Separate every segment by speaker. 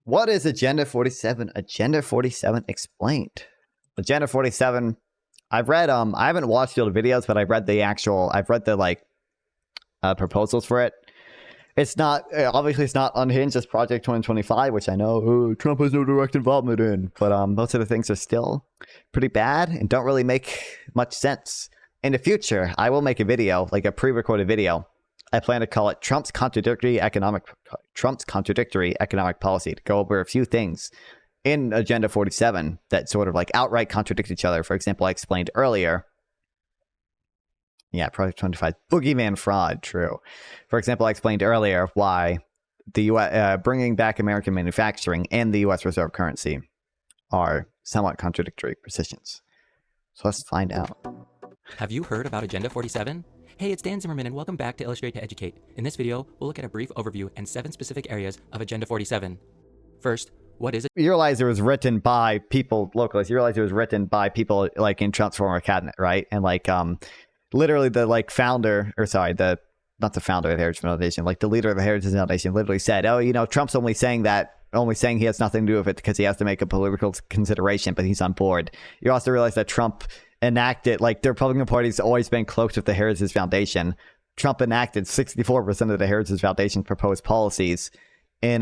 Speaker 1: What is Agenda 47? Agenda 47 explained. Agenda 47. I've read. I haven't watched all the videos, but I've read the proposals for it. It's not obviously it's not unhinged as Project 2025, which I know Trump has no direct involvement in. But most of the things are still pretty bad and don't really make much sense. In the future, I will make a video, like a pre-recorded video. I plan to call it Trump's contradictory economic policy, to go over a few things in Agenda 47 that sort of like outright contradict each other. For example, I explained earlier. Yeah, Project 25, boogeyman fraud, true. For example, I explained earlier why the U.S. Bringing back American manufacturing and the U.S. reserve currency are somewhat contradictory positions. So let's find out.
Speaker 2: Have you heard about Agenda 47? Hey, it's Dan Zimmerman and welcome back to Illustrate to Educate. In this video, we'll look at a brief overview and 7 specific areas of Agenda 47. First, what is it?
Speaker 1: You realize it was written by people, localists. You realize it was written by people like in Trump's former cabinet, right? And like, literally the like founder, or sorry, not the founder of the Heritage Foundation, like the leader of the Heritage Foundation literally said, oh, you know, Trump's only saying he has nothing to do with it because he has to make a political consideration, but he's on board. You also realize that Trump enacted, like the Republican Party's always been close with the Heritage Foundation. Trump enacted 64% of the Heritage Foundation's proposed policies in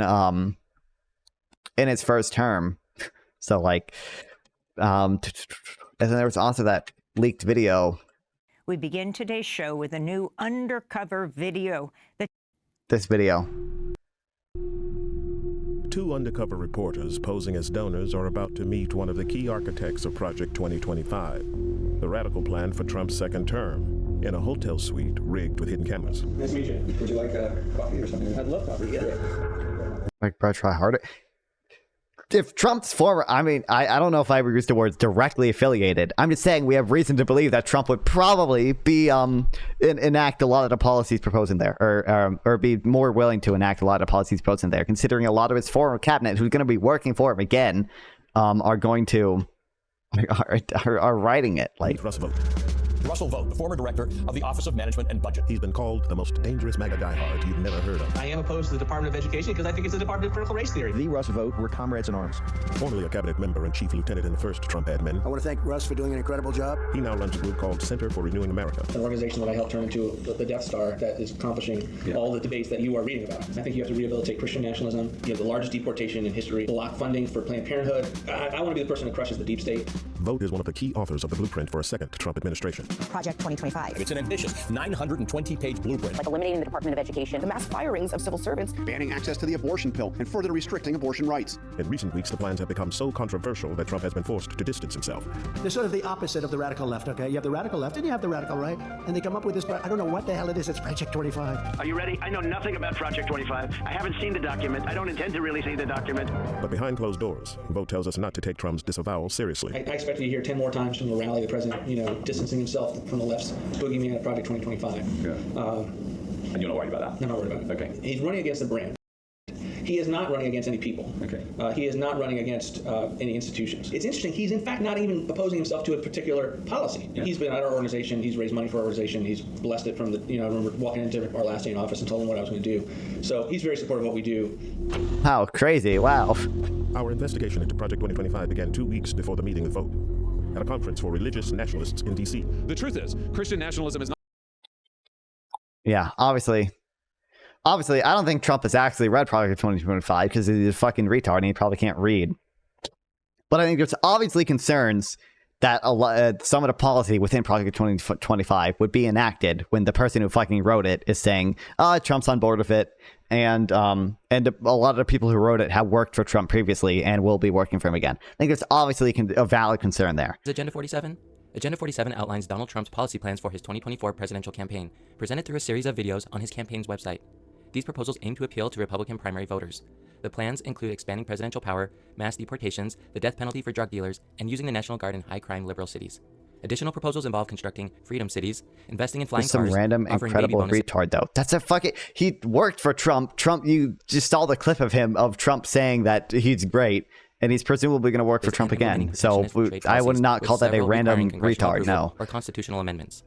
Speaker 1: its first term. So like, and then there was also that leaked video.
Speaker 3: We begin today's show with a new undercover video.
Speaker 1: This video.
Speaker 4: 2 undercover reporters posing as donors are about to meet one of the key architects of Project 2025, the radical plan for Trump's second term, in a hotel suite rigged with hidden cameras.
Speaker 5: Nice to meet you. Would you like a coffee or something? I'd love coffee, yeah.
Speaker 1: Like, bro, try harder. If Trump's former, I mean, I don't know if I ever used the words directly affiliated. I'm just saying we have reason to believe that Trump would probably be enact a lot of the policies proposed in there, or be more willing to enact a lot of policies proposed in there, considering a lot of his former cabinet, who's going to be working for him again, are writing it. Like
Speaker 6: Russell Vogt, the former director of the Office of Management and Budget.
Speaker 4: He's been called the most dangerous MAGA diehard you've never heard of.
Speaker 5: I am opposed to the Department of Education because I think it's a department of critical race theory.
Speaker 7: The Russ Vogt were comrades in arms.
Speaker 4: Formerly a cabinet member and chief lieutenant in the first Trump admin,
Speaker 7: I want to thank Russ for doing an incredible job.
Speaker 4: he now runs a group called Center for Renewing America.
Speaker 5: An organization that I helped turn into the Death Star that is accomplishing all the debates that you are reading about. I think you have to rehabilitate Christian nationalism. You have the largest deportation in history, block funding for Planned Parenthood. I want to be the person who crushes the deep state.
Speaker 4: Vogt is one of the key authors of the blueprint for a second Trump administration.
Speaker 8: Project 2025.
Speaker 6: It's an ambitious 920-page blueprint.
Speaker 8: Like eliminating the Department of Education, the mass firings of civil servants,
Speaker 9: banning access to the abortion pill, and further restricting abortion rights.
Speaker 4: In recent weeks, the plans have become so controversial that Trump has been forced to distance himself.
Speaker 7: They're sort of the opposite of the radical left, okay? You have the radical left and you have the radical right, and they come up with this, I don't know what the hell it is, it's Project 25.
Speaker 10: Are you ready? I know nothing about Project 25. I haven't seen the document. I don't intend to really see the document.
Speaker 4: But behind closed doors, Vogt tells us not to take Trump's disavowal seriously.
Speaker 5: I expect you to hear 10 more times from the rally the president, distancing himself from the left's boogeyman of Project 2025.
Speaker 6: Yeah. And you're not worried about that?
Speaker 5: I'm not worried about it.
Speaker 6: Okay.
Speaker 5: He's running against the brand. He is not running against any people.
Speaker 6: Okay.
Speaker 5: He is not running against any institutions. It's interesting. He's in fact not even opposing himself to a particular policy. Yeah. He's been at our organization. He's raised money for our organization. He's blessed it from the. I remember walking into our last day in office and told him what I was going to do. So he's very supportive of what we do.
Speaker 1: How crazy! Wow.
Speaker 4: Our investigation into Project 2025 began 2 weeks before the meeting with Vogt at a conference for religious nationalists in D.C.
Speaker 11: The truth is, Christian nationalism is not.
Speaker 1: Yeah, obviously, I don't think Trump has actually read Project 2025 because he's a fucking retard and he probably can't read. But I think there's obviously concerns that some of the policy within Project 2025 would be enacted when the person who fucking wrote it is saying, Trump's on board with it. And a lot of the people who wrote it have worked for Trump previously and will be working for him again. I think there's obviously a valid concern there.
Speaker 2: Agenda 47? Agenda 47 outlines Donald Trump's policy plans for his 2024 presidential campaign, presented through a series of videos on his campaign's website. These proposals aim to appeal to Republican primary voters. The plans include expanding presidential power, mass deportations, the death penalty for drug dealers, and using the National Guard in high-crime liberal cities. Additional proposals involve constructing freedom cities, investing in flying
Speaker 1: Just some
Speaker 2: cars,
Speaker 1: random incredible retard though. That's a fucking. He worked for Trump. You just saw the clip of him of Trump saying that he's great. And he's presumably going to work for Trump again. So I would not call that a random retard, no.
Speaker 2: Or constitutional amendments.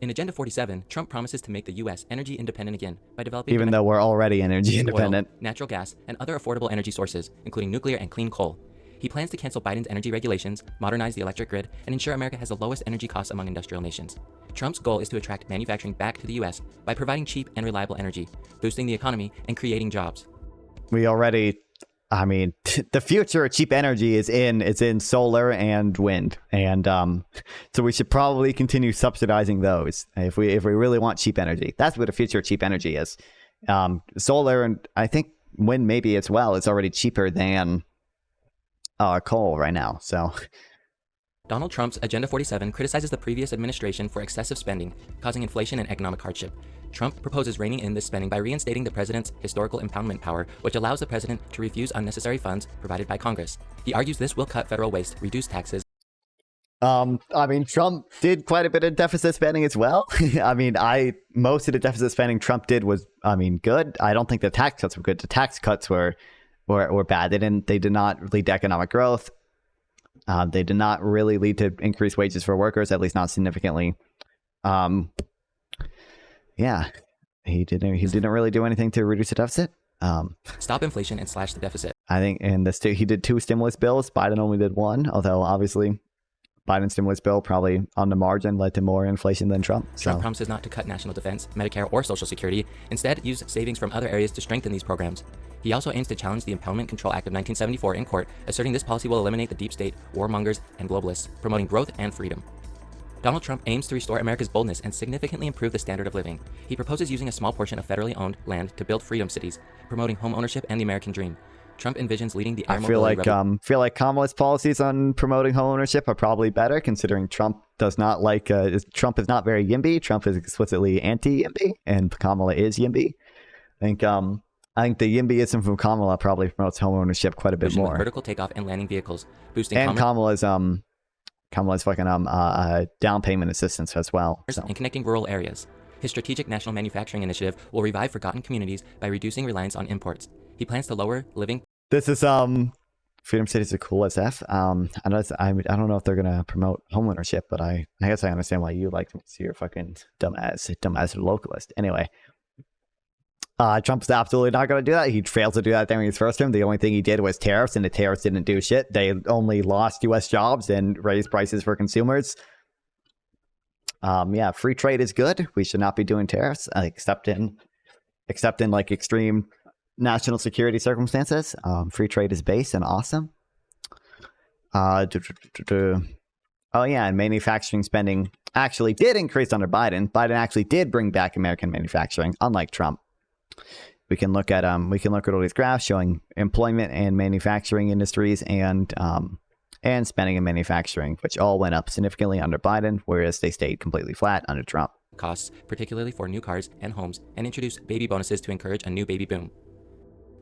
Speaker 2: In Agenda 47, Trump promises to make the U.S. energy independent again by developing
Speaker 1: Even though we're already energy independent.
Speaker 2: oil, natural gas, and other affordable energy sources, including nuclear and clean coal. He plans to cancel Biden's energy regulations, modernize the electric grid, and ensure America has the lowest energy costs among industrial nations. Trump's goal is to attract manufacturing back to the U.S. by providing cheap and reliable energy, boosting the economy, and creating jobs.
Speaker 1: We already, I mean, the future of cheap energy is in solar and wind, and so we should probably continue subsidizing those if we really want cheap energy. That's what the future of cheap energy is. Solar and I think wind maybe as well. It's already cheaper than coal right now. So
Speaker 2: Donald Trump's Agenda 47 criticizes the previous administration for excessive spending, causing inflation and economic hardship. Trump proposes reining in this spending by reinstating the president's historical impoundment power, which allows the president to refuse unnecessary funds provided by Congress. He argues this will cut federal waste, reduce taxes.
Speaker 1: I mean, Trump did quite a bit of deficit spending as well. I mean, most of the deficit spending Trump did was, I mean, good. I don't think the tax cuts were good. The tax cuts were bad. They did not lead to economic growth. They did not really lead to increased wages for workers, at least not significantly. Yeah, he didn't really do anything to reduce the deficit.
Speaker 2: Stop inflation and slash the deficit.
Speaker 1: I think he did 2 stimulus bills. Biden only did 1, although obviously Biden's stimulus bill probably on the margin led to more inflation than Trump.
Speaker 2: Trump promises not to cut national defense, Medicare, or Social Security. Instead, use savings from other areas to strengthen these programs. He also aims to challenge the Impoundment Control Act of 1974 in court, asserting this policy will eliminate the deep state, warmongers, and globalists, promoting growth and freedom. Donald Trump aims to restore America's boldness and significantly improve the standard of living. He proposes using a small portion of federally owned land to build freedom cities, promoting home ownership and the American dream. Trump envisions leading the air mobility revolution.
Speaker 1: Feel like Kamala's policies on promoting home ownership are probably better, considering Trump does not like. Trump is not very YIMBY. Trump is explicitly anti-YIMBY, and Kamala is YIMBY. I think the YIMBYism from Kamala probably promotes home ownership quite a bit more.
Speaker 2: Vertical takeoff and landing vehicles, boosting
Speaker 1: and Kamala's fucking down payment assistance as well. So.
Speaker 2: And connecting rural areas. His strategic national manufacturing initiative will revive forgotten communities by reducing reliance on imports. He plans to lower living.
Speaker 1: This is Freedom Cities are cool as F. I don't know if they're gonna promote homeownership, but I guess I understand why you like to see your fucking dumbass localist. Anyway, Trump's absolutely not gonna do that. He failed to do that during his first term. The only thing he did was tariffs, and the tariffs didn't do shit. They only lost U.S. jobs and raised prices for consumers. Yeah, free trade is good. We should not be doing tariffs, except in like extreme national security circumstances. Free trade is base and awesome. Oh yeah, and manufacturing spending actually did increase under Biden. Biden actually did bring back American manufacturing, unlike Trump. We can look at all these graphs showing employment and manufacturing industries and spending in manufacturing, which all went up significantly under Biden, whereas they stayed completely flat under Trump.
Speaker 2: Costs, particularly for new cars and homes, and introduce baby bonuses to encourage a new baby boom.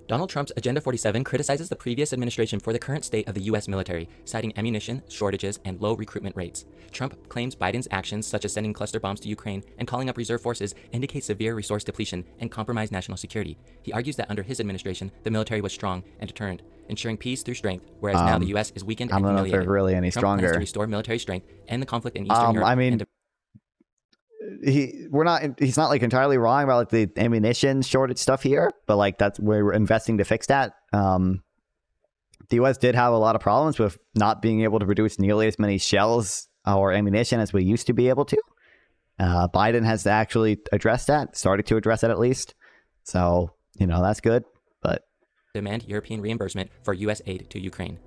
Speaker 2: Donald Trump's Agenda 47 criticizes the previous administration for the current state of the U.S. military, citing ammunition shortages and low recruitment rates. Trump claims Biden's actions, such as sending cluster bombs to Ukraine and calling up reserve forces, indicate severe resource depletion and compromised national security. He argues that under his administration, the military was strong and deterrent, ensuring peace through strength, whereas now the U.S. is weakened and humiliated.
Speaker 1: I don't know if they're really any
Speaker 2: Trump
Speaker 1: stronger.
Speaker 2: Plans to restore military strength, end the conflict in Eastern Europe.
Speaker 1: He's not like entirely wrong about like the ammunition shortage stuff here, but like that's where we're investing to fix that. The U.S. did have a lot of problems with not being able to produce nearly as many shells or ammunition as we used to be able to. Biden has actually addressed that, started to address it at least. So, that's good, but
Speaker 2: demand European reimbursement for U.S. aid to Ukraine.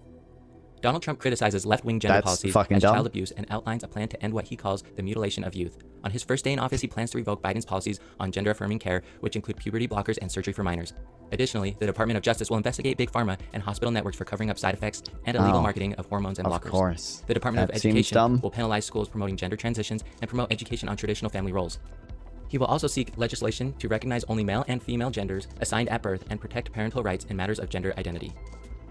Speaker 2: Donald Trump criticizes left-wing gender policies as child abuse and outlines a plan to end what he calls the mutilation of youth. On his first day in office, he plans to revoke Biden's policies on gender-affirming care, which include puberty blockers and surgery for minors. Additionally, the Department of Justice will investigate big pharma and hospital networks for covering up side effects and illegal marketing of hormones and blockers. Of course. The Department of Education will penalize schools promoting gender transitions and promote education on traditional family roles. He will also seek legislation to recognize only male and female genders assigned at birth and protect parental rights in matters of gender identity.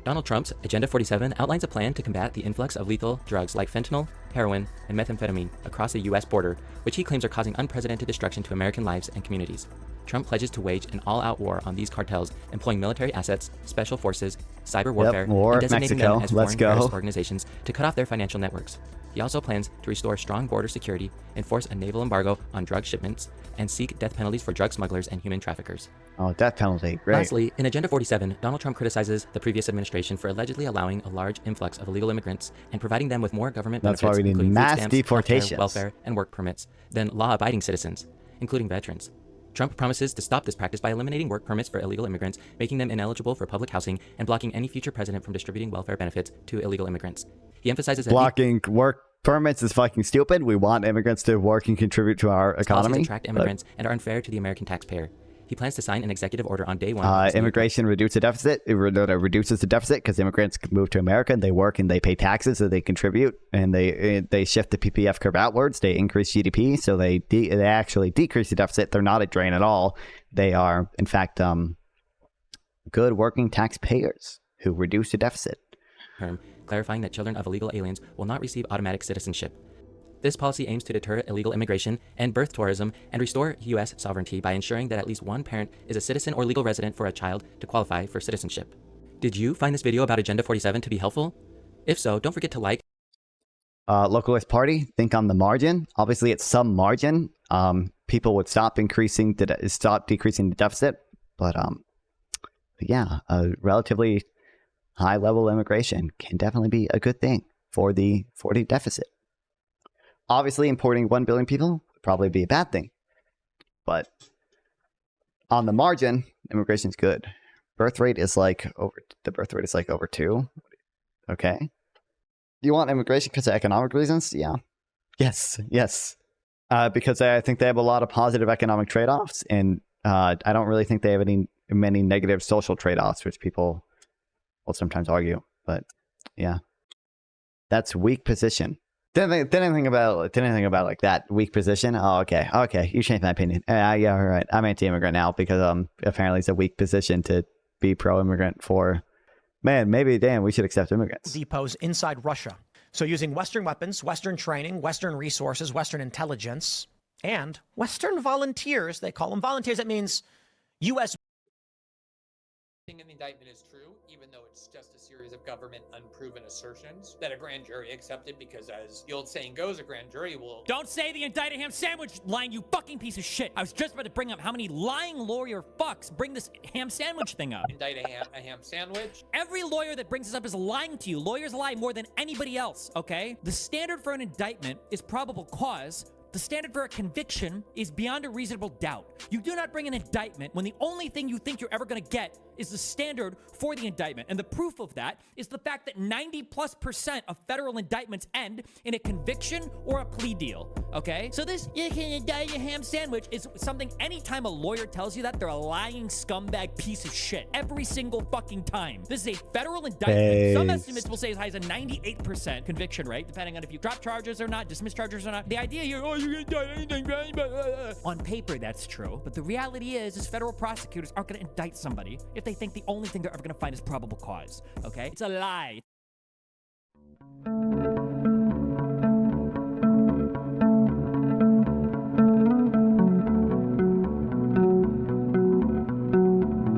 Speaker 2: Donald Trump's Agenda 47 outlines a plan to combat the influx of lethal drugs like fentanyl, heroin, and methamphetamine across the U.S. border, which he claims are causing unprecedented destruction to American lives and communities. Trump pledges to wage an all-out war on these cartels, employing military assets, special forces, cyber warfare,
Speaker 1: war,
Speaker 2: and designating
Speaker 1: Mexico.
Speaker 2: them as
Speaker 1: Let's
Speaker 2: foreign
Speaker 1: go.
Speaker 2: terrorist organizations to cut off their financial networks. He also plans to restore strong border security, enforce a naval embargo on drug shipments, and seek death penalties for drug smugglers and human traffickers.
Speaker 1: Oh, death penalty. Great.
Speaker 2: Lastly, in Agenda 47, Donald Trump criticizes the previous administration for allegedly allowing a large influx of illegal immigrants and providing them with more government
Speaker 1: That's
Speaker 2: benefits,
Speaker 1: why we need
Speaker 2: including food
Speaker 1: mass
Speaker 2: stamps, healthcare,
Speaker 1: deportations.
Speaker 2: welfare, and work permits, than law-abiding citizens, including veterans. Trump promises to stop this practice by eliminating work permits for illegal immigrants, making them ineligible for public housing, and blocking any future president from distributing welfare benefits to illegal immigrants. He emphasizes that
Speaker 1: blocking work permits is fucking stupid. We want immigrants to work and contribute to our economy.
Speaker 2: Policies attract immigrants and are unfair to the American taxpayer. He plans to sign an executive order on day one.
Speaker 1: Immigration reduces the deficit. It reduces the deficit because immigrants move to America and they work and they pay taxes, so they contribute, and they shift the PPF curve outwards. They increase GDP, so they actually decrease the deficit. They're not a drain at all. They are, in fact, good working taxpayers who reduce the deficit.
Speaker 2: Clarifying that children of illegal aliens will not receive automatic citizenship. This policy aims to deter illegal immigration and birth tourism and restore U.S. sovereignty by ensuring that at least one parent is a citizen or legal resident for a child to qualify for citizenship. Did you find this video about Agenda 47 to be helpful? If so, don't forget to like.
Speaker 1: Localist party, think on the margin. Obviously, at some margin, people would stop decreasing the deficit. But yeah, a relatively high level immigration can definitely be a good thing for the deficit. Obviously, importing 1 billion people would probably be a bad thing. But on the margin, immigration is good. Birth rate is like over 2. Okay. You want immigration because of economic reasons? Yeah. Yes. Because I think they have a lot of positive economic trade-offs, and I don't really think they have many negative social trade-offs, which people will sometimes argue. But yeah, that's weak position. Didn't think about like that weak position. Oh, okay. You changed my opinion. Yeah, all right. I'm anti-immigrant now because apparently it's a weak position to be pro-immigrant for. Man, maybe we should accept immigrants.
Speaker 12: Depots inside Russia. So using Western weapons, Western training, Western resources, Western intelligence, and Western volunteers. They call them volunteers. That means U.S.
Speaker 13: In the indictment is true, even though it's just a series of government unproven assertions that a grand jury accepted, because as the old saying goes, a grand jury will...
Speaker 14: Don't say the indict a ham sandwich line, you fucking piece of shit. I was just about to bring up how many lying lawyer fucks bring this ham sandwich thing up.
Speaker 13: Indict a ham sandwich?
Speaker 14: Every lawyer that brings this up is lying to you. Lawyers lie more than anybody else, okay? The standard for an indictment is probable cause. The standard for a conviction is beyond a reasonable doubt. You do not bring an indictment when the only thing you think you're ever going to get is the standard for the indictment. And the proof of that is the fact that 90+% of federal indictments end in a conviction or a plea deal, okay? So this, you can indict a ham sandwich, is something anytime a lawyer tells you that, they're a lying scumbag piece of shit. Every single fucking time. This is a federal indictment. Some estimates will say as high as a 98% conviction rate, depending on if you drop charges or not, dismiss charges or not. The idea here, oh, you can indict anything, right? On paper, that's true. But the reality is federal prosecutors aren't going to indict somebody if they think the only thing they're ever going to find is probable cause, okay? It's a lie.